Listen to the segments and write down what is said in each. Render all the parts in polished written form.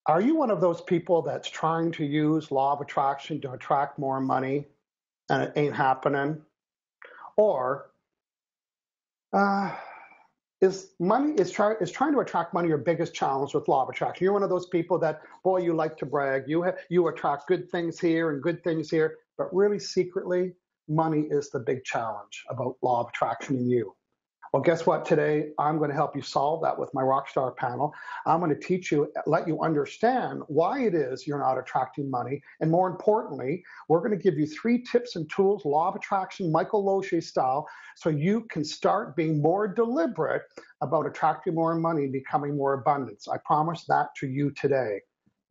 Are you one of those people that's trying to use law of attraction to attract more money and it ain't happening? Or is trying to attract money your biggest challenge with law of attraction? You're one of those people that, boy, you like to brag. You attract good things here and good things here, but really secretly, money is the big challenge about law of attraction in you. Well, guess what? Today, I'm going to help you solve that with my Rockstar panel. I'm going to teach you, let you understand why it is you're not attracting money. And more importantly, we're going to give you 3 tips and tools, law of attraction, Michael Losier style, so you can start being more deliberate about attracting more money and becoming more abundant. I promise that to you today.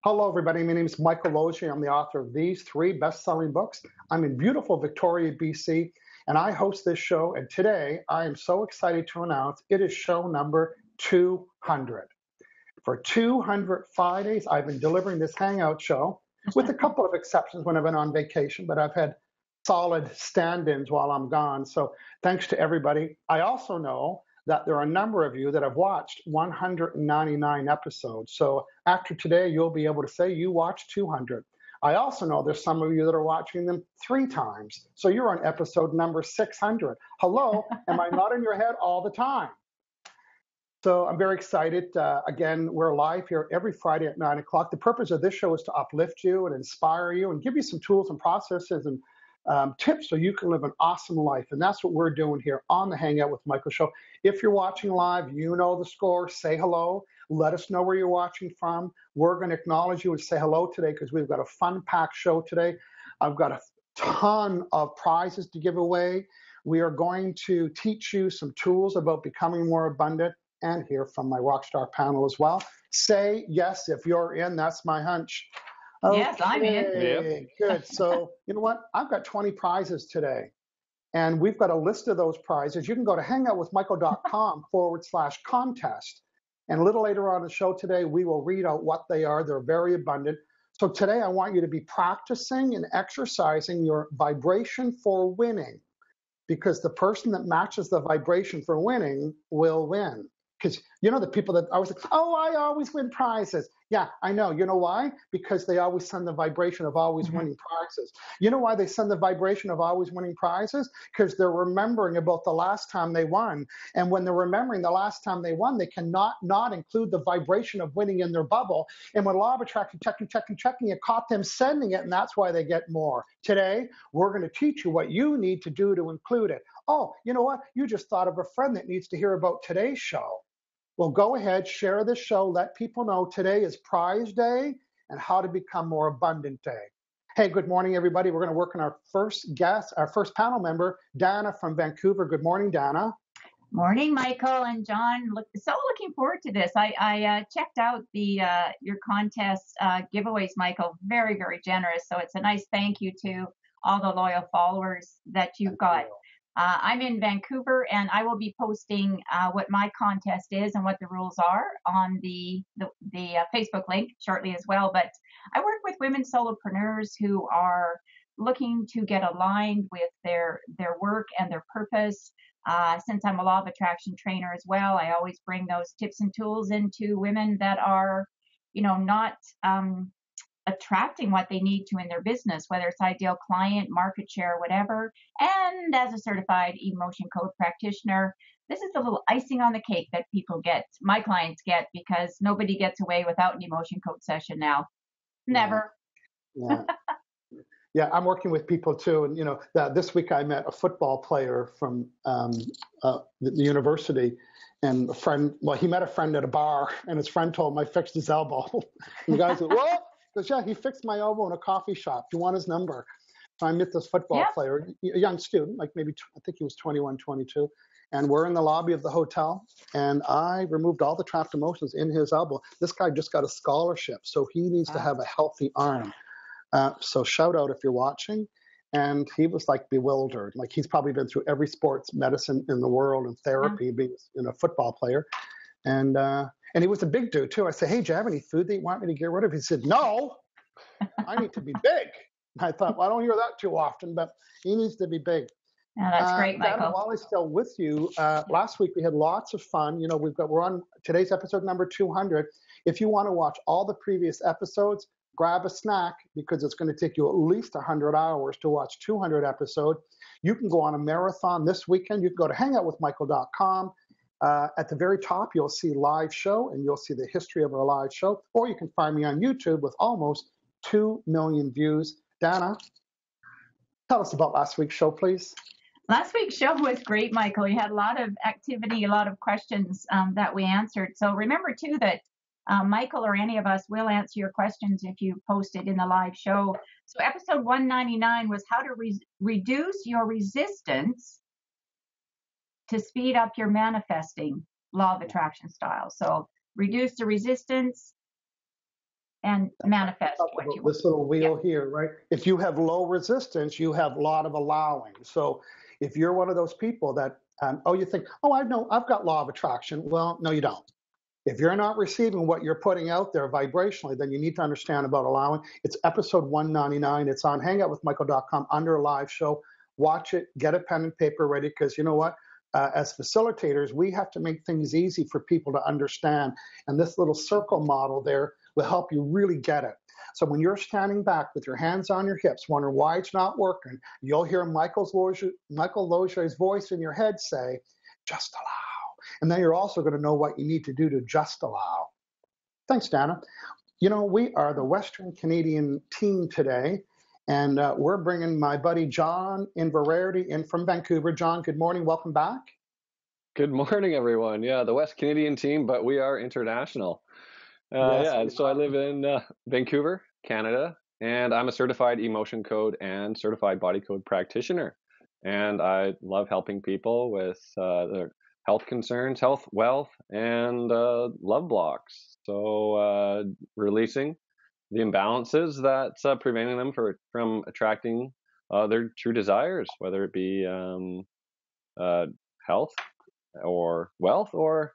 Hello, everybody. My name is Michael Losier. I'm the author of these 3 best-selling books. I'm in beautiful Victoria, BC. And I host this show, and today I am so excited to announce it is show number 200. For 200 Fridays, I've been delivering this Hangout show, with a couple of exceptions when I've been on vacation, but I've had solid stand-ins while I'm gone. So thanks to everybody. I also know that there are a number of you that have watched 199 episodes. So after today, you'll be able to say you watched 200. I also know there's some of you that are watching them 3 times. So you're on episode number 600. Hello, am I not in your head all the time? So I'm very excited. Again, we're live here every Friday at 9 o'clock. The purpose of this show is to uplift you and inspire you and give you some tools and processes and tips so you can live an awesome life. And that's what we're doing here on the Hangout with Michael show. If you're watching live, you know the score. Say hello. Let us know where you're watching from. We're going to acknowledge you and say hello today because we've got a fun-packed show today. I've got a ton of prizes to give away. We are going to teach you some tools about becoming more abundant and hear from my Rockstar panel as well. Say yes if you're in. That's my hunch. Okay, yes, I'm in. Good. So you know what? I've got 20 prizes today. And we've got a list of those prizes. You can go to hangoutwithmichael.com/contest. And a little later on in the show today, we will read out what they are. They're very abundant. So today I want you to be practicing and exercising your vibration for winning, because the person that matches the vibration for winning will win. Because you know the people that always like, oh, I always win prizes. Yeah, I know. You know why? Because they always send the vibration of always winning prizes. You know why they send the vibration of always winning prizes? Because they're remembering about the last time they won. And when they're remembering the last time they won, they cannot not include the vibration of winning in their bubble. And when law of attraction, checking, it caught them sending it, and that's why they get more. Today, we're going to teach you what you need to do to include it. Oh, you know what? You just thought of a friend that needs to hear about today's show. Well, go ahead, share this show, let people know today is prize day and how to become more abundant day. Hey, good morning, everybody. We're going to work on our first guest, our first panel member, Dana from Vancouver. Good morning, Dana. Morning, Michael and John. Looking forward to this. I checked out your contest giveaways, Michael. Very, very generous. So it's a nice thank you to all the loyal followers that you've got. I'm in Vancouver, and I will be posting what my contest is and what the rules are on the Facebook link shortly as well. But I work with women solopreneurs who are looking to get aligned with their work and their purpose. Since I'm a law of attraction trainer as well, I always bring those tips and tools into women that are, not attracting what they need to in their business, whether it's ideal client, market share, whatever. And as a certified emotion code practitioner, this is the little icing on the cake that people get, my clients get, because nobody gets away without an emotion code session now. Never. Yeah. Yeah, I'm working with people too. And, this week I met a football player from the university, and he met a friend at a bar, and his friend told him I fixed his elbow. And the guy said, what? He goes, yeah, he fixed my elbow in a coffee shop. Do you want his number? So I met this football player, a young student, like maybe, I think he was 21, 22. And we're in the lobby of the hotel, and I removed all the trapped emotions in his elbow. This guy just got a scholarship, so he needs to have a healthy arm. So shout out if you're watching. And he was like bewildered. Like he's probably been through every sports medicine in the world and therapy, being a football player. And he was a big dude too. I said, hey, do you have any food that you want me to get rid of? He said, no, I need to be big. I thought, well, I don't hear that too often, but he needs to be big. Yeah, that's great, Michael. Dana, while I'm still with you, last week we had lots of fun. We're on today's episode number 200. If you want to watch all the previous episodes, grab a snack because it's going to take you at least 100 hours to watch 200 episodes. You can go on a marathon this weekend. You can go to hangoutwithmichael.com. At the very top, you'll see live show, and you'll see the history of our live show. Or you can find me on YouTube with almost 2 million views. Dana, tell us about last week's show, please. Last week's show was great, Michael. You had a lot of activity, a lot of questions that we answered. So remember, too, that Michael or any of us will answer your questions if you post it in the live show. So episode 199 was how to reduce your resistance to speed up your manifesting law of attraction style. So reduce the resistance and manifest what you want. This little wheel here, right? If you have low resistance, you have a lot of allowing. So if you're one of those people that, you think, I know I've got law of attraction. Well, no, you don't. If you're not receiving what you're putting out there vibrationally, then you need to understand about allowing. It's episode 199. It's on hangoutwithmichael.com under a live show. Watch it, get a pen and paper ready, because you know what? As facilitators, we have to make things easy for people to understand. And this little circle model there will help you really get it. So when you're standing back with your hands on your hips, wondering why it's not working, you'll hear Michael Losier's voice in your head say, just allow. And then you're also going to know what you need to do to just allow. Thanks, Dana. You know, we are the Western Canadian team today, and we're bringing my buddy John Inverarity in from Vancouver. John, good morning. Welcome back. Good morning, everyone. Yeah, the West Canadian team, but we are international. So I live in Vancouver, Canada, and I'm a certified emotion code and certified body code practitioner. And I love helping people with their health concerns, health, wealth, and love blocks. So releasing the imbalances that's preventing them from attracting their true desires, whether it be health or wealth or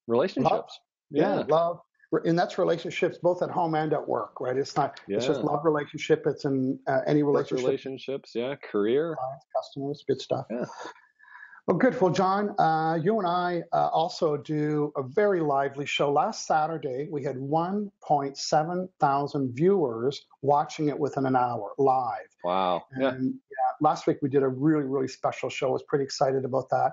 relationships. Love. Yeah, love. And that's relationships both at home and at work, right? It's not, it's just love relationship. It's in any relationship. Relationships, career. Clients, customers, good stuff. Yeah. Well, good. Well, John, you and I also do a very lively show. Last Saturday, we had 1.7 thousand viewers watching it within an hour live. Wow. And last week we did a really, really special show. I was pretty excited about that.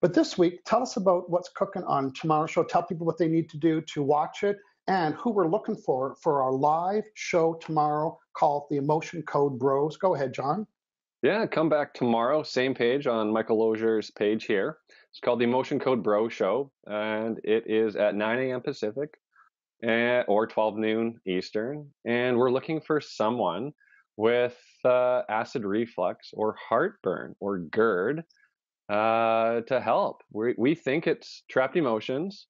But this week, tell us about what's cooking on tomorrow's show. Tell people what they need to do to watch it and who we're looking for our live show tomorrow called the Emotion Code Bros. Go ahead, John. Yeah, come back tomorrow, same page on Michael Losier's page here. It's called the Emotion Code Bro Show, and it is at 9 a.m. Pacific or 12 noon Eastern. And we're looking for someone with acid reflux or heartburn or GERD to help. We think it's trapped emotions,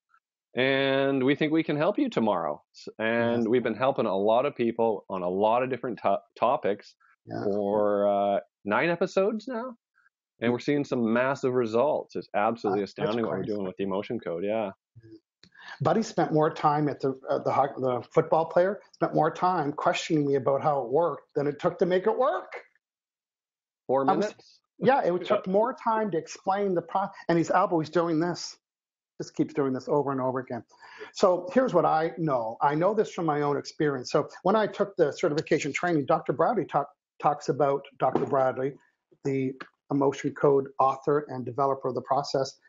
and we think we can help you tomorrow. And we've been helping a lot of people on a lot of different topics for 9 episodes now, and we're seeing some massive results. It's absolutely astounding what we're doing with the Emotion Code. Yeah. Buddy spent more time at the football player spent more time questioning me about how it worked than it took to make it work. 4 minutes. It took more time to explain the process. And his elbow, he's doing this. Just keeps doing this over and over again. So here's what I know. I know this from my own experience. So when I took the certification training, Dr. Bradley talks about Dr. Bradley, the Emotion Code author and developer of the process.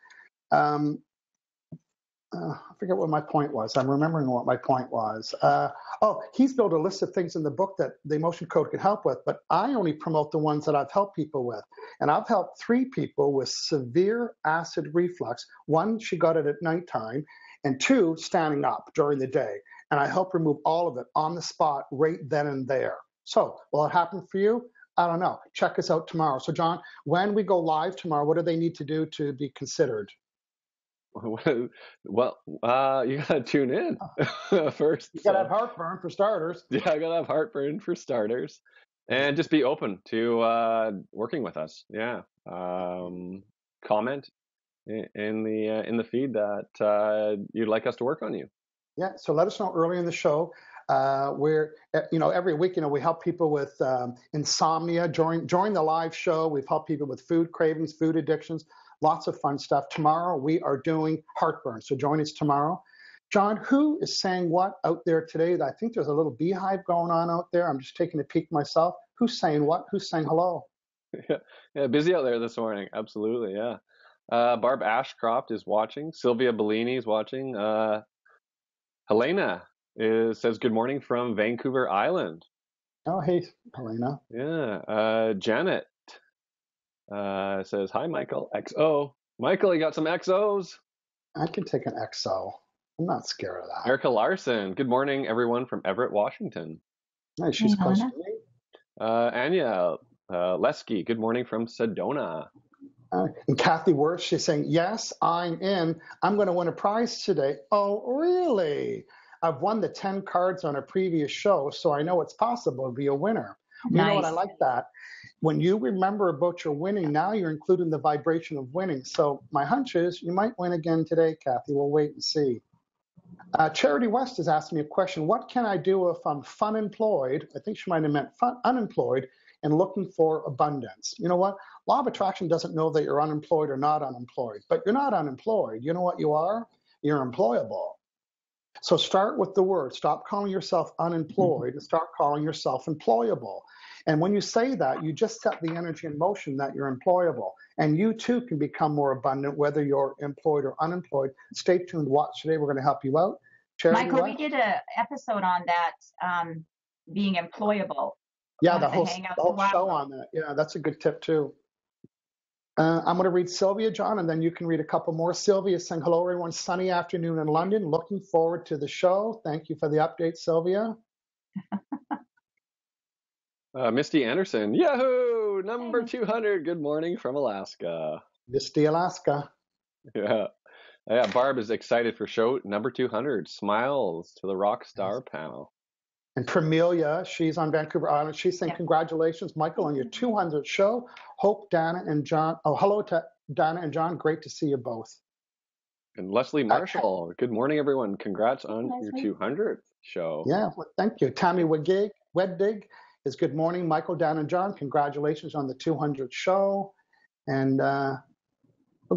I forget what my point was. I'm remembering what my point was. He's built a list of things in the book that the Emotion Code can help with, but I only promote the ones that I've helped people with. And I've helped 3 people with severe acid reflux. 1, she got it at nighttime, and 2, standing up during the day. And I help remove all of it on the spot right then and there. So will it happen for you? I don't know. Check us out tomorrow. So John, when we go live tomorrow, what do they need to do to be considered? Well, you gotta tune in first. You gotta have heartburn for starters. Yeah, I gotta have heartburn for starters, and just be open to working with us. Yeah, comment in the feed that you'd like us to work on you. Yeah, so let us know early in the show. Where every week we help people with insomnia. During the live show, we've helped people with food cravings, food addictions. Lots of fun stuff. Tomorrow, we are doing heartburn. So join us tomorrow. John, who is saying what out there today? I think there's a little beehive going on out there. I'm just taking a peek myself. Who's saying what? Who's saying hello? Yeah, busy out there this morning. Absolutely, yeah. Barb Ashcroft is watching. Sylvia Bellini is watching. Helena says good morning from Vancouver Island. Oh, hey, Helena. Yeah. Janet says, hi, Michael. XO. Michael, you got some XOs? I can take an XO. I'm not scared of that. Erica Larson. Good morning, everyone from Everett, Washington. Hey, she's close to me. Anya Lesky. Good morning from Sedona. And Kathy Wirth, she's saying, yes, I'm in. I'm going to win a prize today. Oh, really? I've won the 10 cards on a previous show, so I know it's possible to be a winner. You know what? I like that. When you remember about your winning, now you're including the vibration of winning. So my hunch is you might win again today, Kathy. We'll wait and see. Charity West is asking me a question. What can I do if I'm unemployed? I think she might have meant unemployed and looking for abundance. You know what? Law of Attraction doesn't know that you're unemployed or not unemployed, but you're not unemployed. You know what you are? You're employable. So start with the word. Stop calling yourself unemployed and start calling yourself employable. And when you say that, you just set the energy in motion that you're employable. And you too can become more abundant, whether you're employed or unemployed. Stay tuned. Watch today. We're going to help you out. Charity, Michael, we did an episode on that, being employable. Yeah, the whole show on that. Yeah, that's a good tip too. I'm going to read Sylvia, John, and then you can read a couple more. Sylvia saying, hello, everyone. Sunny afternoon in London. Looking forward to the show. Thank you for the update, Sylvia. Misty Anderson. Yahoo! Number 200. Good morning from Alaska. Misty, Alaska. Yeah. Yeah, Barb is excited for show number 200. Smiles to the rock star panel. And Premilia, she's on Vancouver Island. She's saying, congratulations, Michael, on your 200th show. Hope Dana and John, hello to Dana and John. Great to see you both. And Leslie Marshall, good morning, everyone. Congrats on your 200th show. Yeah, well, thank you. Tammy Weddig is good morning, Michael, Dana, and John. Congratulations on the 200th show. And, well,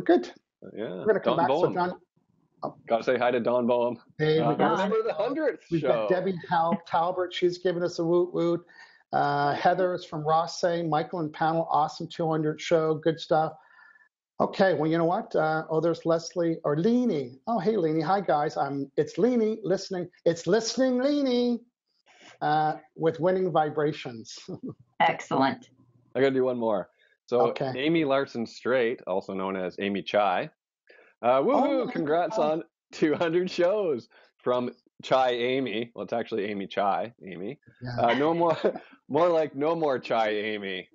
good. Yeah. We're going to come back. So, John. Got to say hi to Dawn Boehm. Hey, remember the 100th We've got Debbie Talbert. She's giving us a woot woot. Heather is from Ross saying, Michael and panel, awesome 200 show. Good stuff. Okay, well, you know what? There's Leslie or Leanie. Oh, hey, Leanie. Hi, guys. It's Leanie listening. It's listening, Leanie, with winning vibrations. Excellent. I got to do one more. So Amy Larson Straight, also known as Amy Chai. Woohoo! Congrats on 200 shows from Chai Amy. Well, it's actually Amy Chai Amy. Yeah. No more like no more Chai Amy.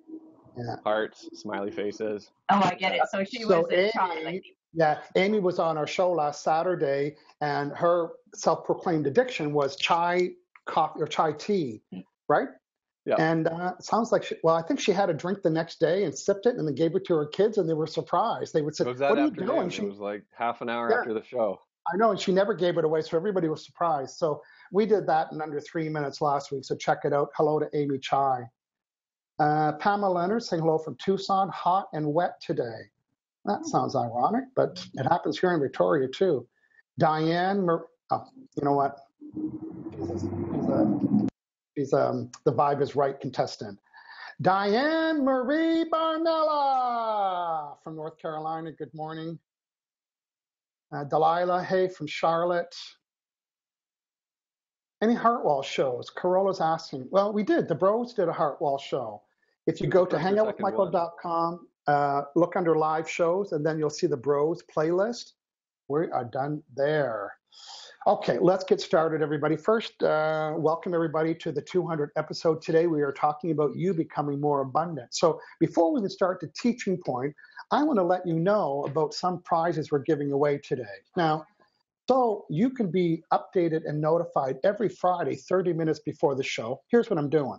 Yeah. Hearts, smiley faces. Oh, I get it. So she was a Chai lady. Yeah, Amy was on our show last Saturday, and her self-proclaimed addiction was chai coffee or chai tea, right? Yeah. And it sounds like, I think she had a drink the next day and sipped it and then gave it to her kids, and they were surprised. They would say, what are you doing? It was like half an hour after the show. I know, and she never gave it away, so everybody was surprised. So we did that in under 3 minutes last week, so check it out. Hello to Amy Chai. Pamela Leonard saying hello from Tucson, hot and wet today. That sounds ironic, but it happens here in Victoria too. Diane, you know what? She's the vibe is right contestant. Diane Marie Barnella from North Carolina. Good morning. Delilah Hay from Charlotte. Any Heartwall shows? Corolla's asking. Well, we did. The Bros did a Heartwall show. If you go to hangoutwithmichael.com, look under live shows, and then you'll see the Bros playlist. We are done there. Okay, let's get started, everybody. First, welcome everybody to the 200th episode. Today we are talking about you becoming more abundant. So before we can start the teaching point, I want to let you know about some prizes we're giving away today. Now, so you can be updated and notified every Friday, 30 minutes before the show. Here's what I'm doing.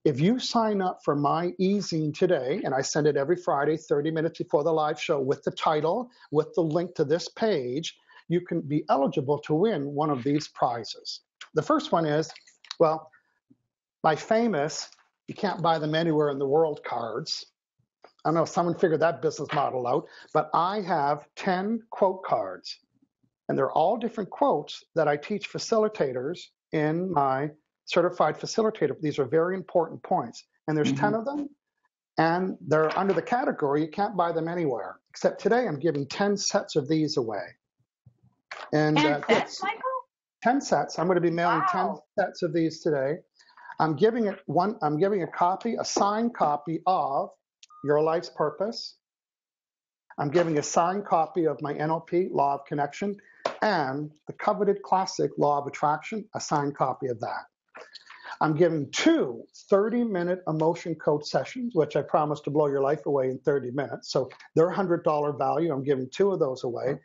If you sign up for my e-zine today, and I send it every Friday, 30 minutes before the live show with the title, with the link to this page, you can be eligible to win one of these prizes. The first one is, well, my famous, you can't buy them anywhere in the world cards. I don't know if someone figured that business model out, but I have 10 quote cards. And they're all different quotes that I teach facilitators in my certified facilitator. These are very important points. And there's 10 of them, and they're under the category, you can't buy them anywhere. Except today, I'm giving 10 sets of these away. And 10 sets, Michael? 10 sets. I'm going to be mailing 10 sets of these today. I'm giving a copy, a signed copy of Your Life's Purpose. I'm giving a signed copy of my NLP, Law of Connection, and the coveted classic Law of Attraction, a signed copy of that. I'm giving 2 30-minute emotion code sessions, which I promised to blow your life away in 30 minutes. So they're $100 value. I'm giving 2 of those away.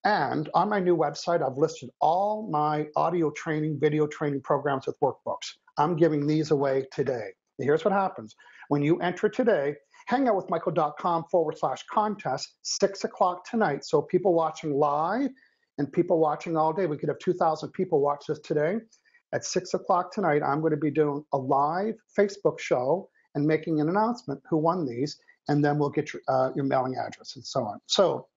And on my new website, I've listed all my audio training, video training programs with workbooks. I'm giving these away today. Here's what happens. When you enter today, hangoutwithmichael.com/contest, 6 o'clock tonight. So people watching live and people watching all day, we could have 2,000 people watch this today. At 6 o'clock tonight, I'm going to be doing a live Facebook show and making an announcement who won these, and then we'll get your mailing address and so on. So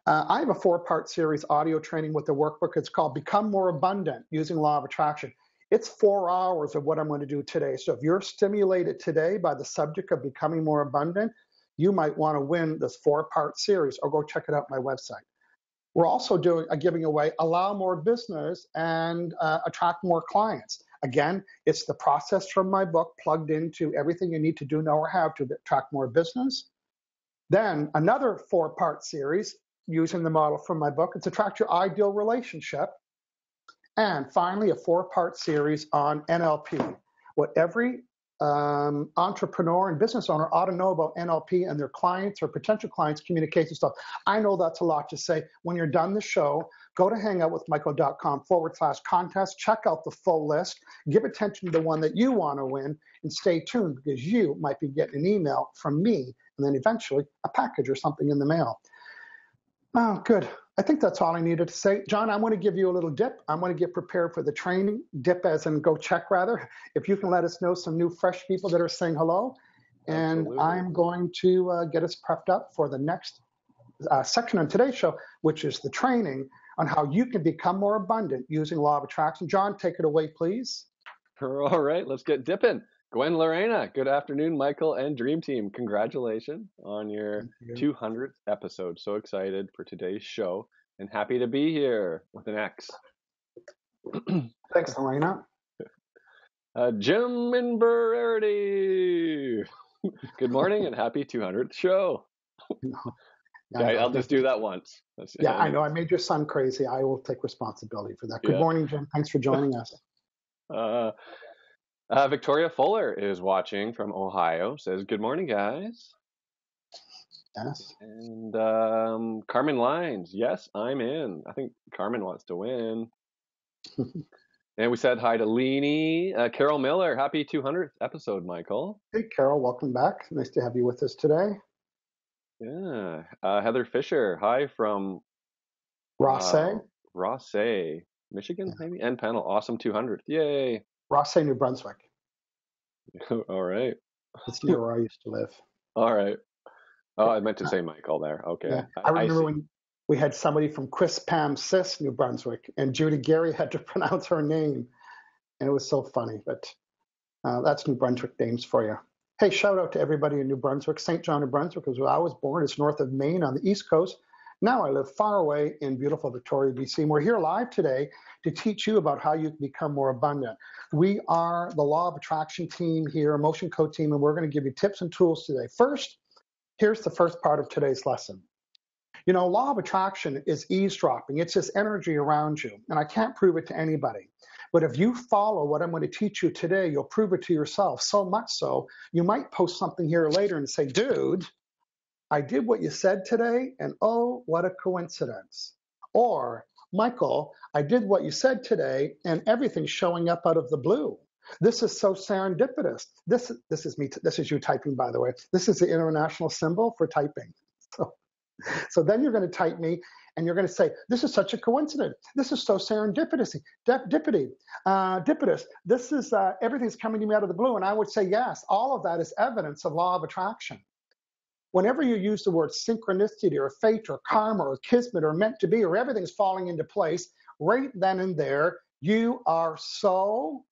I have a 4-part series audio training with the workbook. It's called Become More Abundant Using Law of Attraction. It's 4 hours of what I'm going to do today. So if you're stimulated today by the subject of becoming more abundant, you might want to win this 4-part series, or go check it out on my website. We're also giving away Allow More Business and Attract More Clients. Again, it's the process from my book plugged into everything you need to do, know, or have to attract more business. Then another 4-part series using the model from my book. It's Attract Your Ideal Relationship. And finally, a 4-part series on NLP, what every entrepreneur and business owner ought to know about NLP and their clients or potential clients' communication stuff. I know that's a lot to say. When you're done the show, go to hangoutwithmichael.com/contest, check out the full list, give attention to the one that you want to win, and stay tuned, because you might be getting an email from me and then eventually a package or something in the mail. Oh, good. I think that's all I needed to say. John, I'm going to give you a little dip. I'm going to get prepared for the training. Dip as in go check, rather. If you can let us know some new fresh people that are saying hello. And Absolutely. I'm going to get us prepped up for the next section on today's show, which is the training on how you can become more abundant using Law of Attraction. John, take it away, please. All right, let's get dipping. Gwen Lorena, good afternoon, Michael and Dream Team. Congratulations on your 200th episode. So excited for today's show and happy to be here with an X. Thanks, Lorena. Jim Inverarity. Good morning and happy 200th show. Okay, I'll just do that once. Yeah, I know. I made your son crazy. I will take responsibility for that. Good morning, Jim. Thanks for joining us. Victoria Fuller is watching from Ohio, says, good morning, guys. Yes. And Carmen Lines, yes, I'm in. I think Carmen wants to win. And we said hi to Leanie. Carol Miller, happy 200th episode, Michael. Hey, Carol, welcome back. Nice to have you with us today. Yeah. Heather Fisher, hi from Rossay, Michigan, maybe? End panel, awesome 200th. Yay. Rossay, New Brunswick. All right. It's near where I used to live. All right. Oh, I meant to say Michael there. Okay. Yeah. I remember when we had somebody from Quispamsis, New Brunswick, and Judy Gary had to pronounce her name. And it was so funny, but that's New Brunswick names for you. Hey, shout out to everybody in New Brunswick. St. John, New Brunswick is where I was born. It's north of Maine on the East Coast. Now I live far away in beautiful Victoria, BC. And we're here live today to teach you about how you can become more abundant. We are the Law of Attraction team here, Emotion Code team, and we're going to give you tips and tools today. First, here's the first part of today's lesson. You know, Law of Attraction is eavesdropping. It's this energy around you, and I can't prove it to anybody. But if you follow what I'm going to teach you today, you'll prove it to yourself, so much so you might post something here later and say, dude, I did what you said today, and oh, what a coincidence. Or, Michael, I did what you said today, and everything's showing up out of the blue. This is so serendipitous. This is me. This is you typing, by the way. This is the international symbol for typing. So then you're going to type me, and you're going to say, this is such a coincidence. This is so serendipitous. Dipitous. This is, everything's coming to me out of the blue. And I would say, yes, all of that is evidence of Law of Attraction. Whenever you use the word synchronicity or fate or karma or kismet or meant to be or everything's falling into place, right then and there, you are so,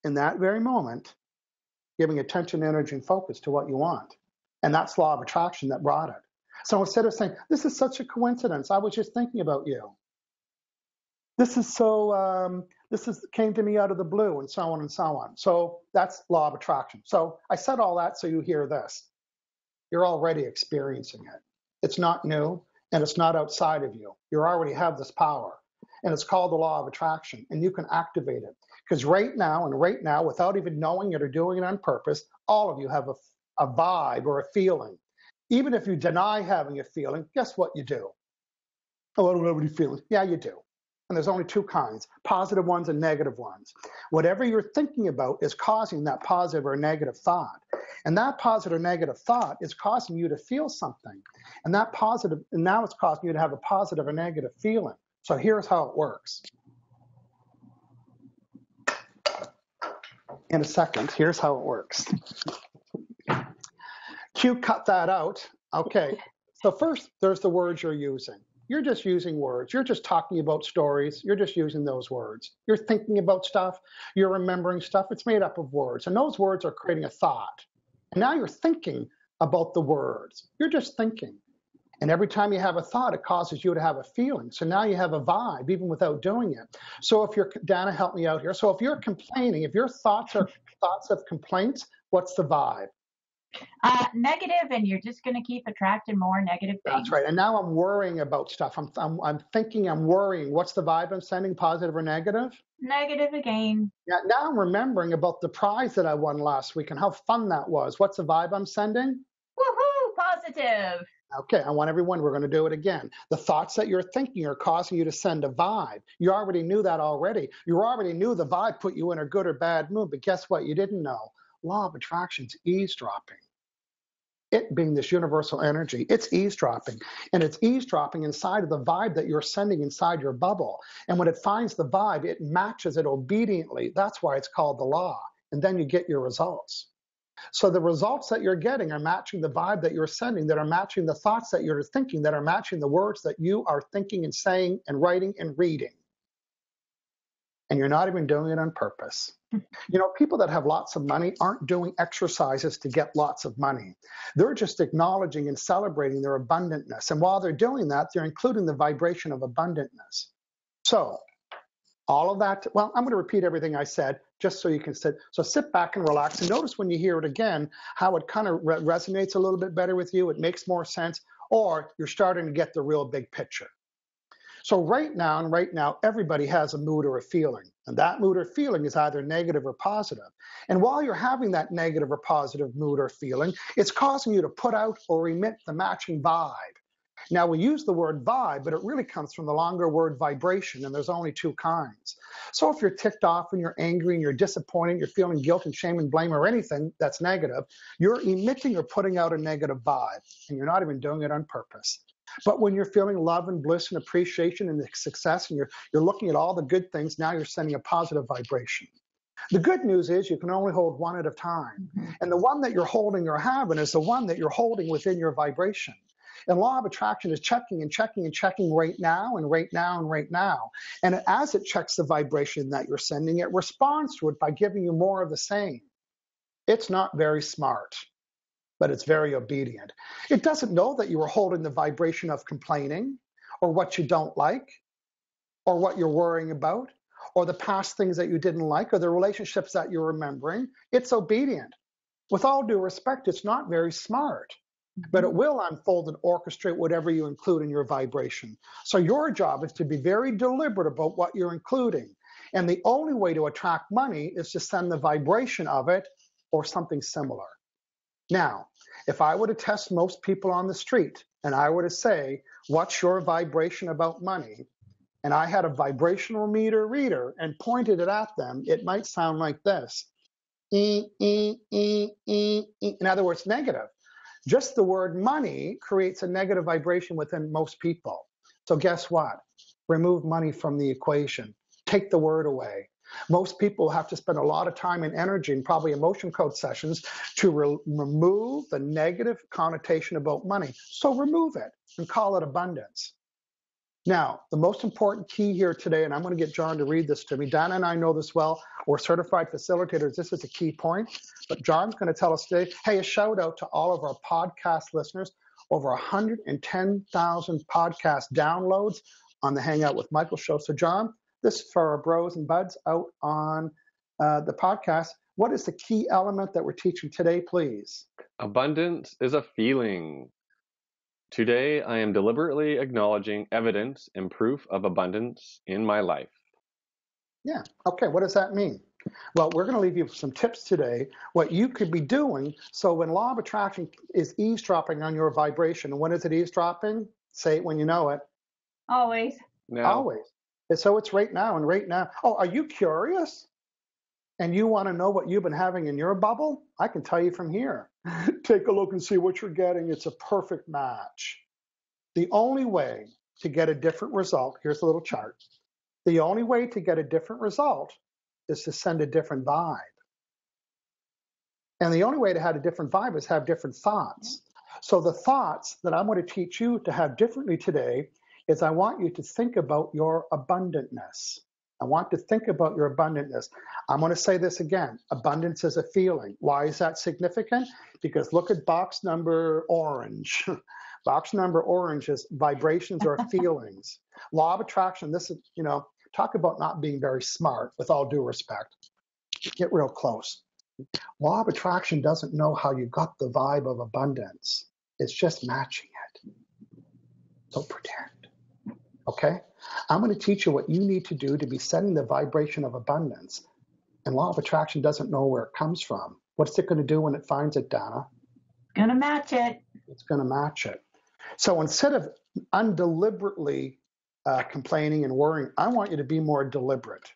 in that very moment, giving attention, energy, and focus to what you want. And that's law of attraction that brought it. So instead of saying, this is such a coincidence, I was just thinking about you. This is so, came to me out of the blue, and so on and so on. So that's law of attraction. So I said all that so you hear this. You're already experiencing it. It's not new, and it's not outside of you. You already have this power, and it's called the law of attraction, and you can activate it. Because right now, without even knowing it or doing it on purpose, all of you have a vibe or a feeling. Even if you deny having a feeling, guess what you do? Oh, I don't have any feelings. Yeah, you do. And there's only two kinds, positive ones and negative ones. Whatever you're thinking about is causing that positive or negative thought. And that positive or negative thought is causing you to feel something. And now it's causing you to have a positive or negative feeling. So here's how it works. In a second, here's how it works. Q, cut that out. Okay, so first, there's the words you're using. You're just using words. You're just talking about stories. You're just using those words. You're thinking about stuff. You're remembering stuff. It's made up of words. And those words are creating a thought. And now you're thinking about the words. You're just thinking. And every time you have a thought, it causes you to have a feeling. So now you have a vibe, even without doing it. So if you're, Dana, help me out here. So if you're complaining, if your thoughts are thoughts of complaints, what's the vibe? Negative, and you're just going to keep attracting more negative things. That's right. And now I'm worrying about stuff. I'm thinking, I'm worrying. What's the vibe I'm sending, positive or negative? Negative again. Yeah, now I'm remembering about the prize that I won last week and how fun that was. What's the vibe I'm sending? Woohoo, positive. Okay, I want everyone, we're going to do it again. The thoughts that you're thinking are causing you to send a vibe. You already knew that already. You already knew the vibe put you in a good or bad mood, but guess what? You didn't know. Law of attraction's eavesdropping. It being this universal energy, it's eavesdropping. And it's eavesdropping inside of the vibe that you're sending inside your bubble. And when it finds the vibe, it matches it obediently. That's why it's called the law. And then you get your results. So the results that you're getting are matching the vibe that you're sending, that are matching the thoughts that you're thinking, that are matching the words that you are thinking and saying and writing and reading. And you're not even doing it on purpose. You know, people that have lots of money aren't doing exercises to get lots of money. They're just acknowledging and celebrating their abundantness. And while they're doing that, they're including the vibration of abundantness. So all of that, well, I'm going to repeat everything I said just so you can sit. So sit back and relax and notice when you hear it again, how it kind of resonates a little bit better with you. It makes more sense, or you're starting to get the real big picture. So right now, everybody has a mood or a feeling. And that mood or feeling is either negative or positive. And while you're having that negative or positive mood or feeling, it's causing you to put out or emit the matching vibe. Now, we use the word vibe, but it really comes from the longer word vibration, and there's only two kinds. So if you're ticked off and you're angry and you're disappointed, you're feeling guilt and shame and blame or anything that's negative, you're emitting or putting out a negative vibe, and you're not even doing it on purpose. But when you're feeling love and bliss and appreciation and success, and you're looking at all the good things, now you're sending a positive vibration. The good news is you can only hold one at a time. Mm-hmm. And the one that you're holding or having is the one that you're holding within your vibration. And law of attraction is checking and checking and checking right now and right now and right now. And as it checks the vibration that you're sending, it responds to it by giving you more of the same. It's not very smart, but it's very obedient. It doesn't know that you are holding the vibration of complaining or what you don't like or what you're worrying about or the past things that you didn't like or the relationships that you're remembering. It's obedient. With all due respect, it's not very smart, but it will unfold and orchestrate whatever you include in your vibration. So your job is to be very deliberate about what you're including. And the only way to attract money is to send the vibration of it or something similar. Now, if I were to test most people on the street and I were to say, what's your vibration about money? And I had a vibrational meter reader and pointed it at them, it might sound like this. In other words, negative. Just the word money creates a negative vibration within most people. So guess what? Remove money from the equation. Take the word away. Most people have to spend a lot of time and energy and probably emotion code sessions to remove the negative connotation about money. So remove it and call it abundance. Now, the most important key here today, and I'm going to get John to read this to me. Dana and I know this well. We're certified facilitators. This is a key point. But John's going to tell us today, hey, a shout out to all of our podcast listeners. Over 110,000 podcast downloads on the Hangout with Michael show. So, John, this is for our bros and buds out on the podcast. What is the key element that we're teaching today, please? Abundance is a feeling. Today, I am deliberately acknowledging evidence and proof of abundance in my life. Yeah. Okay. What does that mean? Well, we're going to leave you with some tips today, what you could be doing. So when law of attraction is eavesdropping on your vibration, and when is it eavesdropping? Say it when you know it. Always. Now. Always. And so it's right now and right now. Oh, are you curious? And you want to know what you've been having in your bubble? I can tell you from here. Take a look and see what you're getting. It's a perfect match. The only way to get a different result, here's a little chart. The only way to get a different result is to send a different vibe. And the only way to have a different vibe is have different thoughts. So the thoughts that I'm going to teach you to have differently today is I want you to think about your abundantness. I want to think about your abundantness. I'm going to say this again. Abundance is a feeling. Why is that significant? Because look at box number orange. Box number orange is vibrations or feelings. Law of attraction, this is, talk about not being very smart, with all due respect. Get real close. Law of attraction doesn't know how you got the vibe of abundance. It's just matching it. Don't pretend. Okay? I'm going to teach you what you need to do to be setting the vibration of abundance. And law of attraction doesn't know where it comes from. What's it going to do when it finds it, Dana? Going to match it. It's going to match it. So instead of undeliberately complaining and worrying, I want you to be more deliberate.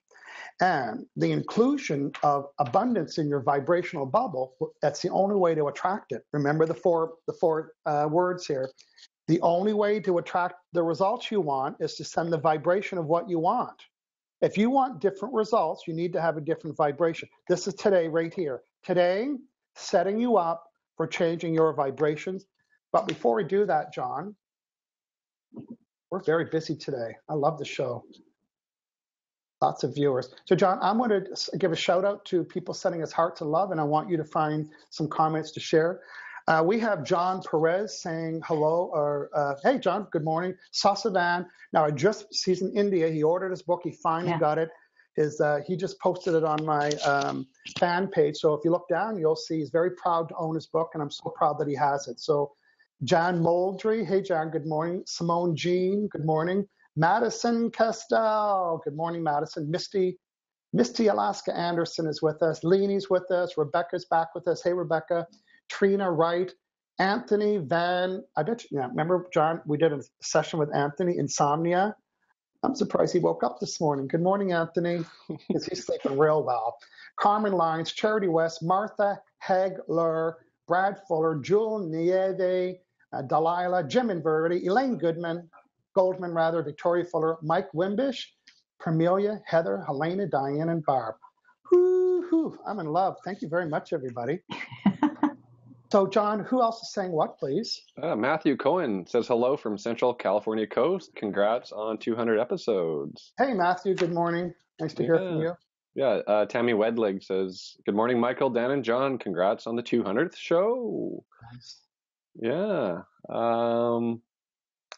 And the inclusion of abundance in your vibrational bubble, that's the only way to attract it. Remember the four words here. The only way to attract the results you want is to send the vibration of what you want. If you want different results, you need to have a different vibration. This is today right here. Today, setting you up for changing your vibrations. But before we do that, John, we're very busy today. I love the show. Lots of viewers. So, John, I'm going to give a shout out to people sending us hearts of love, and I want you to find some comments to share. We have John Perez saying hello, or hey, John, good morning. Sasavan. Now, he's in India. He ordered his book. He finally got it. He just posted it on my fan page. So if you look down, you'll see he's very proud to own his book, and I'm so proud that he has it. So John Moldry, hey, John, good morning. Simone Jean, good morning. Madison Castell, good morning, Madison. Misty Alaska Anderson is with us. Leanie's with us. Rebecca's back with us. Hey, Rebecca. Trina Wright. Anthony Van, I bet you, remember, John, we did a session with Anthony, Insomnia. I'm surprised he woke up this morning. Good morning, Anthony, because he's sleeping real well. Carmen Lyons, Charity West, Martha Hagler, Brad Fuller, Jewel Nieve, Delilah, Jim Inverdi, Elaine Goldman, Victoria Fuller, Mike Wimbish, Permelia, Heather, Helena, Diane, and Barb. Woo-hoo, I'm in love. Thank you very much, everybody. So, John, who else is saying what, please? Matthew Cohen says hello from Central California Coast. Congrats on 200 episodes. Hey, Matthew, good morning. Nice to hear from you. Yeah, Tammy Wedlig says, good morning, Michael, Dan, and John. Congrats on the 200th show. Nice. Yeah.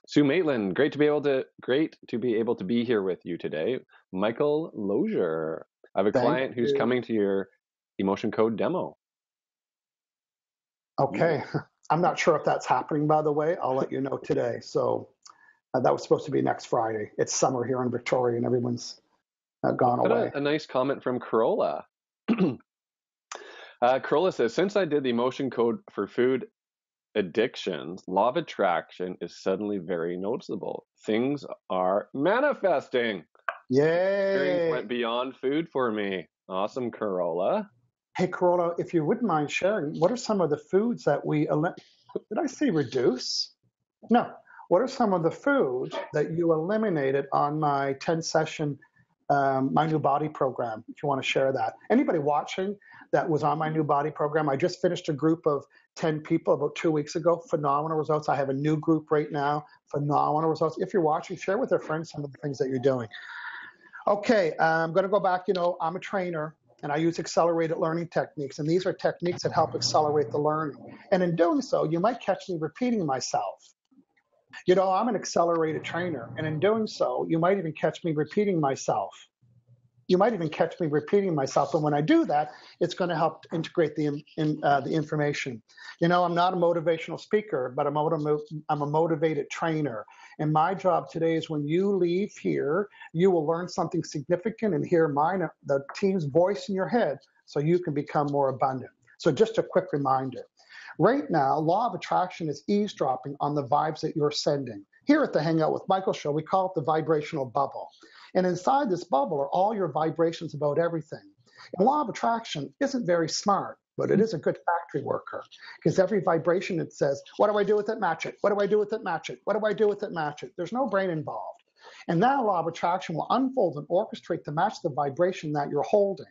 Sue Maitland, great to be able to be here with you today. Michael Losier, I have a client who's coming to your emotion code demo. Okay. I'm not sure if that's happening, by the way. I'll let you know today. So that was supposed to be next Friday. It's summer here in Victoria and everyone's gone away. A nice comment from Corolla. Corolla says, since I did the emotion code for food addictions, law of attraction is suddenly very noticeable. Things are manifesting. Yay. Experience went beyond food for me. Awesome, Corolla. Hey, Corolla, if you wouldn't mind sharing, what are some of the foods that did I say reduce? No. What are some of the foods that you eliminated on my 10-session my new body program, if you want to share that. Anybody watching that was on my new body program, I just finished a group of 10 people about 2 weeks ago. Phenomenal results. I have a new group right now. Phenomenal results. If you're watching, share with your friends some of the things that you're doing. Okay, I'm going to go back. I'm a trainer, and I use accelerated learning techniques. And these are techniques that help accelerate the learning. And in doing so, you might catch me repeating myself. I'm an accelerated trainer, and in doing so, you might even catch me repeating myself. And when I do that, it's going to help integrate the information. I'm not a motivational speaker, but I'm a motivated trainer. And my job today is when you leave here, you will learn something significant and hear the team's voice in your head so you can become more abundant. So just a quick reminder. Right now, law of attraction is eavesdropping on the vibes that you're sending. Here at the Hangout with Michael show, we call it the vibrational bubble. And inside this bubble are all your vibrations about everything. And law of attraction isn't very smart, but it is a good factory worker, because every vibration it says, what do I do with it? Match it. What do I do with it? Match it. What do I do with it? Match it. There's no brain involved. And now law of attraction will unfold and orchestrate to match the vibration that you're holding.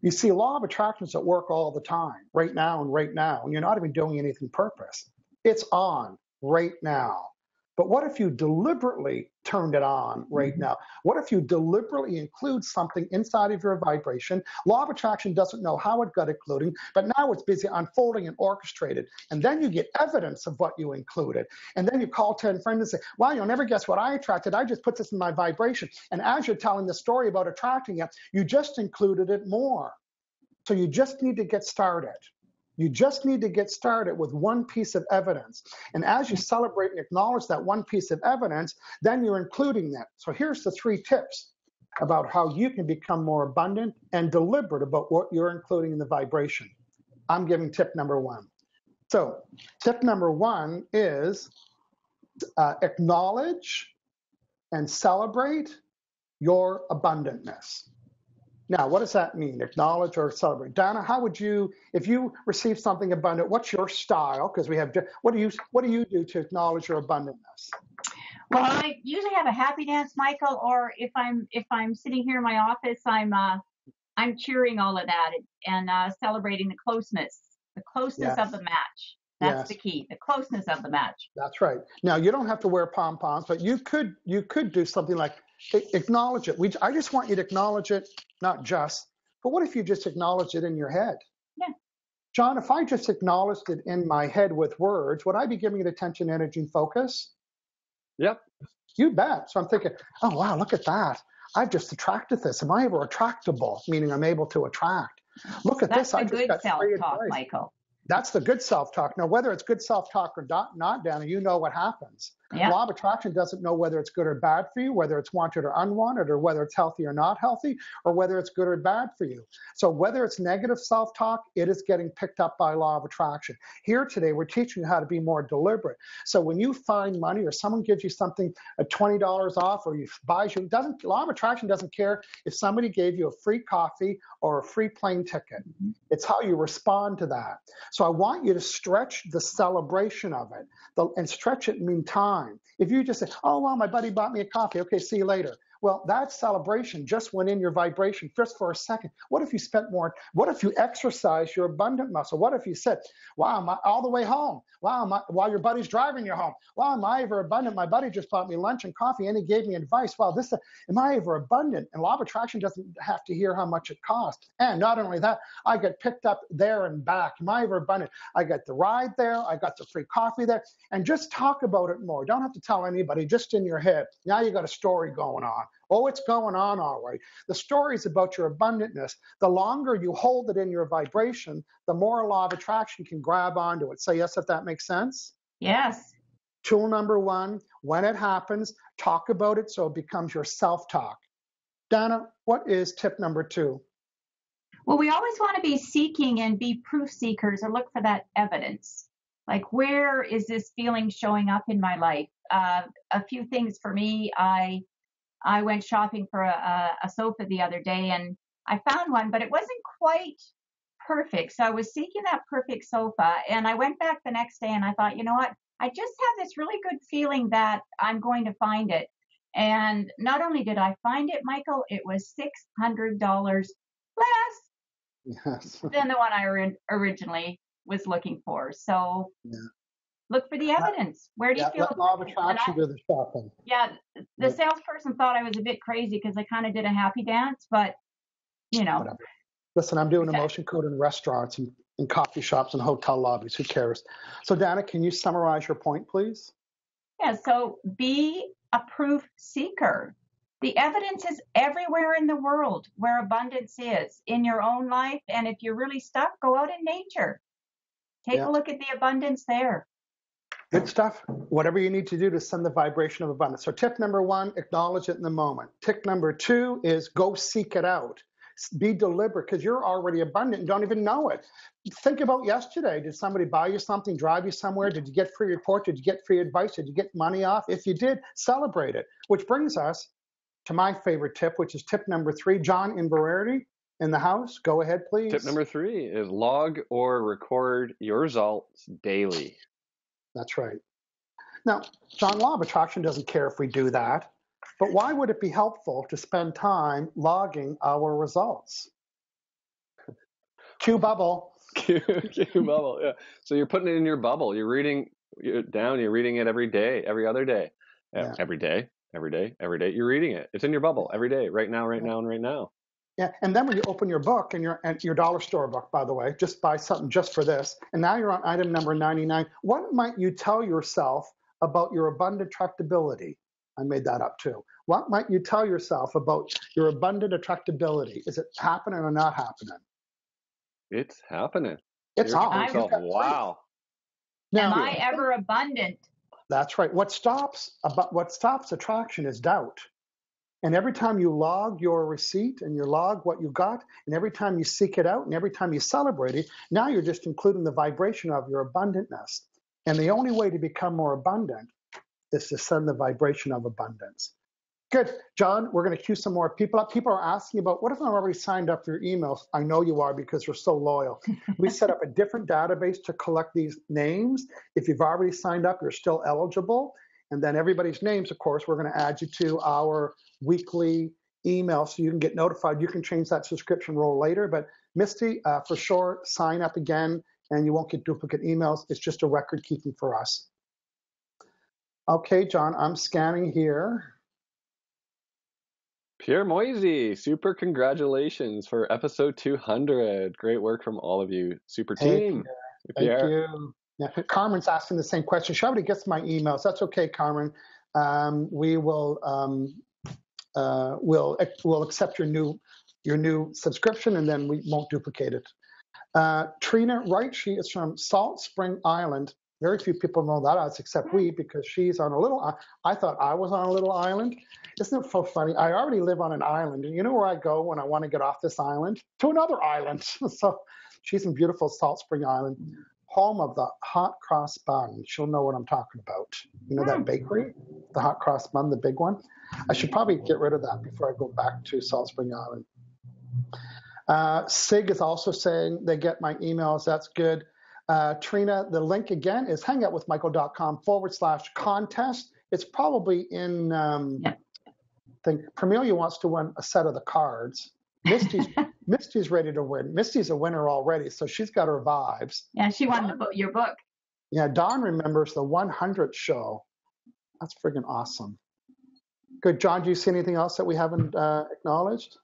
You see, law of attraction is at work all the time, right now, and you're not even doing anything purpose. It's on right now. But what if you deliberately turned it on right now? What if you deliberately include something inside of your vibration? Law of attraction doesn't know how it got including, but now it's busy unfolding and orchestrated. And then you get evidence of what you included. And then you call 10 friends and say, wow, you'll never guess what I attracted. I just put this in my vibration. And as you're telling the story about attracting it, you just included it more. So you just need to get started. You just need to get started with one piece of evidence. And as you celebrate and acknowledge that one piece of evidence, then you're including that. So here's the 3 tips about how you can become more abundant and deliberate about what you're including in the vibration. I'm giving tip number 1. So tip number 1 is acknowledge and celebrate your abundantness. Now, what does that mean? Acknowledge or celebrate? Donna, how would you, if you receive something abundant, what's your style? Because we have, what do you do to acknowledge your abundantness? Well, I usually have a happy dance, Michael, or if I'm sitting here in my office, I'm cheering all of that and celebrating the closeness yes. of the match. That's yes. the key, the closeness of the match. That's right. Now, you don't have to wear pom-poms, but you could do something like acknowledge it. I just want you to acknowledge it, not just, but what if you just acknowledge it in your head? Yeah. John, if I just acknowledged it in my head with words, would I be giving it attention, energy, and focus? Yep. You bet. So I'm thinking, oh, wow, look at that. I've just attracted this. Am I ever attractable? Meaning I'm able to attract. Look at That's this. I just got good self-talk, Michael. That's the good self-talk. Now, whether it's good self-talk or not, Dana, you know what happens. Yeah. Law of attraction doesn't know whether it's good or bad for you, whether it's wanted or unwanted, or whether it's healthy or not healthy, or whether it's good or bad for you. So whether it's negative self-talk, it is getting picked up by law of attraction. Here today, we're teaching you how to be more deliberate. So when you find money or someone gives you something at $20 off, or you buys you, law of attraction doesn't care if somebody gave you a free coffee or a free plane ticket. It's how you respond to that. So I want you to stretch the celebration of it, and stretch it mean time. If you just say, oh, well, my buddy bought me a coffee. Okay, see you later. Well, that celebration just went in your vibration just for a second. What if you spent more? What if you exercise your abundant muscle? What if you said, wow, all the way home? Wow, while your buddy's driving you home. Wow, am I ever abundant? My buddy just bought me lunch and coffee and he gave me advice. Wow, am I ever abundant? And law of attraction doesn't have to hear how much it costs. And not only that, I get picked up there and back. Am I ever abundant? I got the ride there. I got the free coffee there. And just talk about it more. Don't have to tell anybody, just in your head. Now you got a story going on. Oh, it's going on all right. The story is about your abundantness. The longer you hold it in your vibration, the more law of attraction can grab onto it. Say yes if that makes sense. Yes. Tool number 1, when it happens, talk about it so it becomes your self-talk. Donna, what is tip number 2? Well, we always want to be seeking and be proof seekers or look for that evidence. Like, where is this feeling showing up in my life? A few things for me. I went shopping for a sofa the other day and I found one, but it wasn't quite perfect. So I was seeking that perfect sofa and I went back the next day and I thought, you know what? I just have this really good feeling that I'm going to find it. And not only did I find it, Michael, it was $600 less Yes. than the one I originally was looking for. So Yeah. look for the evidence. Where do you feel? Let law of attraction do the shopping. Yeah, the salesperson thought I was a bit crazy because I kind of did a happy dance, but Whatever. Listen, I'm doing emotion code in restaurants and coffee shops and hotel lobbies. Who cares? So, Dana, can you summarize your point, please? Yeah, so be a proof seeker. The evidence is everywhere in the world where abundance is in your own life. And if you're really stuck, go out in nature. Take a look at the abundance there. Good stuff. Whatever you need to do to send the vibration of abundance. So tip number 1, acknowledge it in the moment. Tip number 2 is go seek it out. Be deliberate because you're already abundant and don't even know it. Think about yesterday. Did somebody buy you something, drive you somewhere? Did you get free report? Did you get free advice? Did you get money off? If you did, celebrate it. Which brings us to my favorite tip, which is tip number 3. John in Verity in the house. Go ahead, please. Tip number 3 is log or record your results daily. That's right. Now, John, law of attraction doesn't care if we do that, but why would it be helpful to spend time logging our results? Cue bubble. Cue bubble, yeah. So you're putting it in your bubble. You're reading it down. You're reading it every day, every other day. Every day. You're reading it. It's in your bubble every day, right now, and right now. Yeah, and then when you open your book and your dollar store book, by the way, just buy something just for this, and now you're on item number 99. What might you tell yourself about your abundant attractability? I made that up too. What might you tell yourself about your abundant attractability? Is it happening or not happening? It's happening. It's on. Wow. Now, am I ever abundant? That's right. What stops attraction is doubt. And every time you log your receipt and you log what you got, and every time you seek it out and every time you celebrate it, now you're just including the vibration of your abundantness. And the only way to become more abundant is to send the vibration of abundance. Good. John, we're going to queue some more people up. People are asking about, what if I'm already signed up for your emails? I know you are because you're so loyal. We set up a different database to collect these names. If you've already signed up, you're still eligible. And then everybody's names, of course, we're going to add you to our weekly email so you can get notified. You can change that subscription role later. But Misty, for sure, sign up again and you won't get duplicate emails. It's just a record keeping for us. Okay, John, I'm scanning here. Pierre Moisey, super congratulations for episode 200. Great work from all of you. Super team. Pierre. Thank you. Yeah. Carmen's asking the same question. She already gets my emails. That's okay, Carmen. We will we'll accept your new subscription, and then we won't duplicate it. Trina Wright, she is from Salt Spring Island. Very few people know that, except we, because she's on a little. I thought I was on a little island. Isn't it so funny? I already live on an island, and you know where I go when I want to get off this island? To another island. So she's in beautiful Salt Spring Island, home of the hot cross bun. She'll know what I'm talking about. You know that bakery, the hot cross bun, the big one. I should probably get rid of that before I go back to Salt Spring Island. Sig is also saying they get my emails. That's good. Trina, the link again is hangoutwithmichael.com/contest. It's probably in, I think Pramelia wants to win a set of the cards. Misty's ready to win. Misty's a winner already, so she's got her vibes. Yeah, she won your book. Yeah, Dawn remembers the 100th show. That's friggin' awesome. Good. John, do you see anything else that we haven't acknowledged?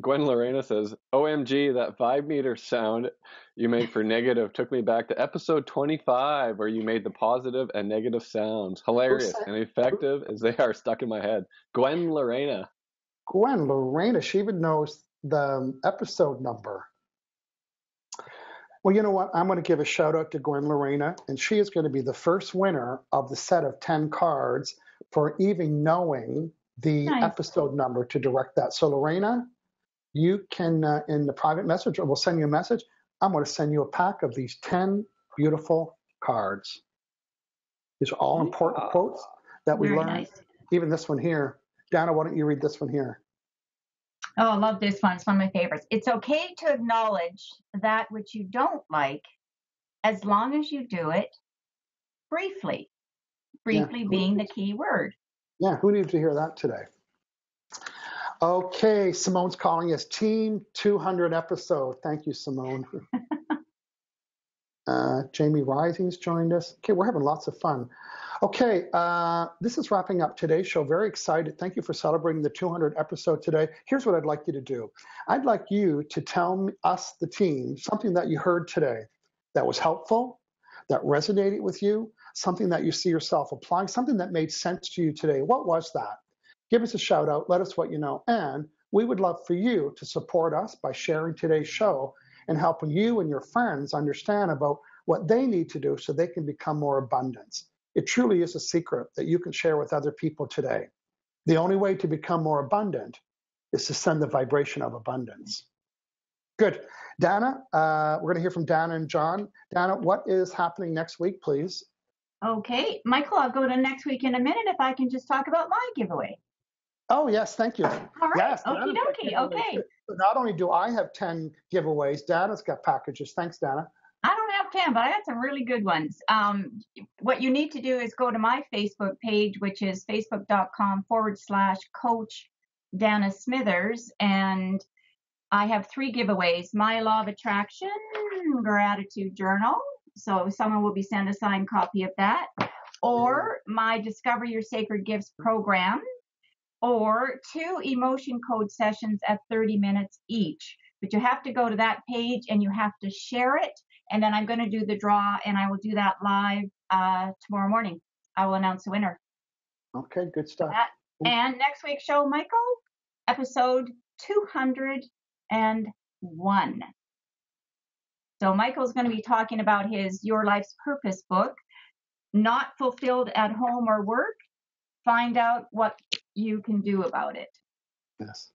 Gwen Lorena says, OMG, that 5-meter sound you made for negative took me back to episode 25 where you made the positive and negative sounds. Hilarious and effective as they are stuck in my head. Gwen Lorena. Gwen Lorena, she even knows the episode number. Well, you know what? I'm going to give a shout out to Gwen Lorena, and she is going to be the first winner of the set of 10 cards for even knowing the episode number to direct that. So Lorena, you can, in the private message, or we'll send you a message, I'm going to send you a pack of these 10 beautiful cards. These are all important quotes that we learned. Nice. Even this one here. Dana, why don't you read this one here? Oh, I love this one. It's one of my favorites. It's okay to acknowledge that which you don't like as long as you do it briefly. Briefly being the key word. Yeah, who needed to hear that today? Okay, Simone's calling us Team 200 episode. Thank you, Simone. Jamie Rising's joined us. Okay, we're having lots of fun. Okay, this is wrapping up today's show. Very excited. Thank you for celebrating the 200 episode today. Here's what I'd like you to do. I'd like you to tell us, the team, something that you heard today that was helpful, that resonated with you, something that you see yourself applying, something that made sense to you today. What was that? Give us a shout out. Let us what you know. And we would love for you to support us by sharing today's show and helping you and your friends understand about what they need to do so they can become more abundant. It truly is a secret that you can share with other people today. The only way to become more abundant is to send the vibration of abundance. Good. Dana, we're going to hear from Dana and John. Dana, what is happening next week, please? Okay, Michael, I'll go to next week in a minute if I can just talk about my giveaway. Oh, yes, thank you. All right, Yes, okie dokie, okay. So not only do I have 10 giveaways, Dana's got packages. Thanks, Dana. I don't have 10, but I got some really good ones. What you need to do is go to my Facebook page, which is facebook.com/Coach Dana Smithers. And I have 3 giveaways. My Law of Attraction Gratitude Journal. So someone will be sent a signed copy of that. Or my Discover Your Sacred Gifts program. Or 2 emotion code sessions at 30 minutes each. But you have to go to that page and you have to share it. And then I'm going to do the draw, and I will do that live tomorrow morning. I will announce the winner. Okay, good stuff. And next week's show, Michael, episode 201. So Michael's going to be talking about his Your Life's Purpose book, Not Fulfilled at Home or Work. Find out what you can do about it. Yes.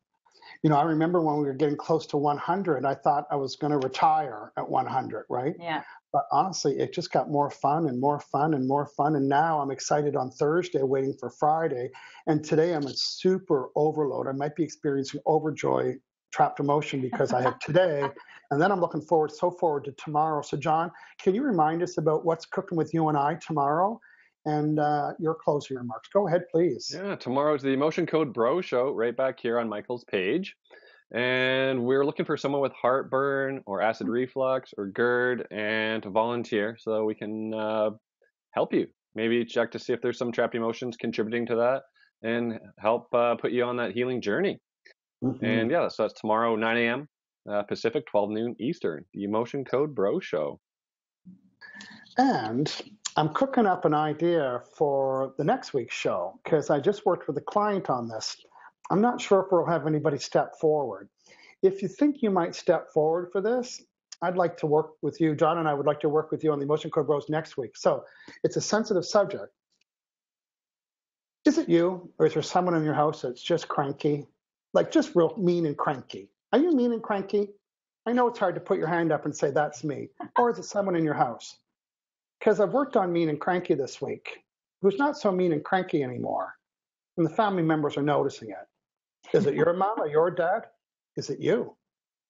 You know, I remember when we were getting close to 100, I thought I was going to retire at 100, right? Yeah. But honestly, it just got more fun and more fun and more fun. And now I'm excited on Thursday, waiting for Friday. And today I'm a super overload. I might be experiencing overjoy, trapped emotion because I have today. And then I'm looking forward to tomorrow. So John, can you remind us about what's cooking with you and I tomorrow? And your closing remarks. Go ahead, please. Yeah, tomorrow's the Emotion Code Bro show right back here on Michael's page. And we're looking for someone with heartburn or acid reflux or GERD and to volunteer so we can help you. Maybe check to see if there's some trapped emotions contributing to that and help put you on that healing journey. Mm-hmm. And yeah, so that's tomorrow, 9 a.m. Pacific, 12 noon Eastern, the Emotion Code Bro show. And I'm cooking up an idea for the next week's show because I just worked with a client on this. I'm not sure if we'll have anybody step forward. If you think you might step forward for this, I'd like to work with you. John and I would like to work with you on the Emotion Code Bros next week. So it's a sensitive subject. Is it you, or is there someone in your house that's just cranky, like just real mean and cranky? Are you mean and cranky? I know it's hard to put your hand up and say that's me. Or is it someone in your house? Because I've worked on mean and cranky this week, who's not so mean and cranky anymore. And the family members are noticing it. Is it your mom or your dad? Is it you?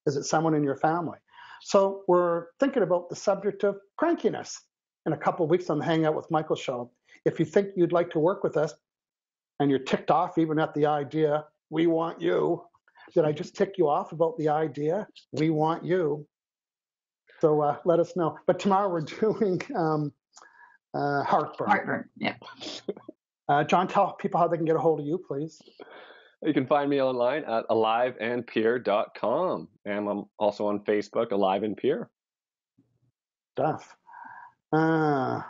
Is it someone in your family? So we're thinking about the subject of crankiness in a couple of weeks on the Hangout with Michael show. If you think you'd like to work with us and you're ticked off even at the idea, we want you. Did I just tick you off about the idea? We want you. So let us know. But tomorrow we're doing heartburn. Heartburn, yeah. John, tell people how they can get a hold of you, please. You can find me online at aliveandpeer.com. And I'm also on Facebook, Alive and Peer. Stuff. I'm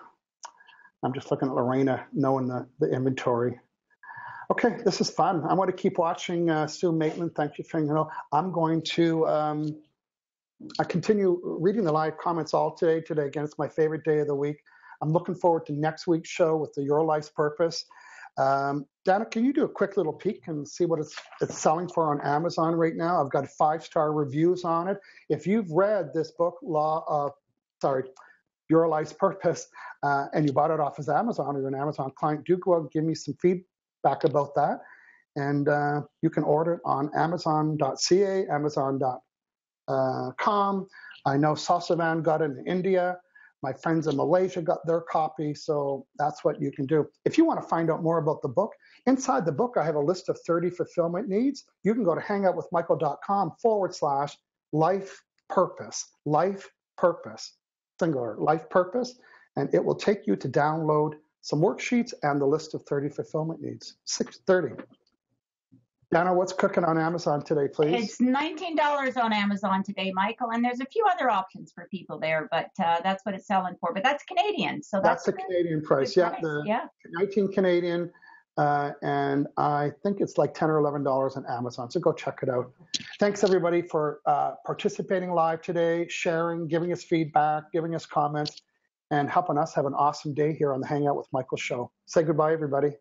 just looking at Lorena, knowing the inventory. Okay, this is fun. I'm going to keep watching Sue Maitland. Thank you for I'm going to I continue reading the live comments all today. Today, again, it's my favorite day of the week. I'm looking forward to next week's show with the Your Life's Purpose. Dana, can you do a quick little peek and see what it's selling for on Amazon right now? I've got 5-star reviews on it. If you've read this book, Your Life's Purpose, and you bought it off of Amazon or you're an Amazon client, do go out and give me some feedback about that. And you can order it on Amazon.ca, Amazon.com. I know Sasavan got it in India. My friends in Malaysia got their copy, so that's what you can do. If you want to find out more about the book, inside the book, I have a list of 30 fulfillment needs. You can go to hangoutwithmichael.com/life purpose, singular, life purpose, and it will take you to download some worksheets and the list of 30 fulfillment needs. 630. Dana, what's cooking on Amazon today, please? It's $19 on Amazon today, Michael, and there's a few other options for people there, but that's what it's selling for. But that's Canadian, so that's the Canadian price. Yeah, yeah, 19 Canadian, and I think it's like $10 or $11 on Amazon. So go check it out. Thanks everybody for participating live today, sharing, giving us feedback, giving us comments, and helping us have an awesome day here on the Hangout with Michael show. Say goodbye, everybody.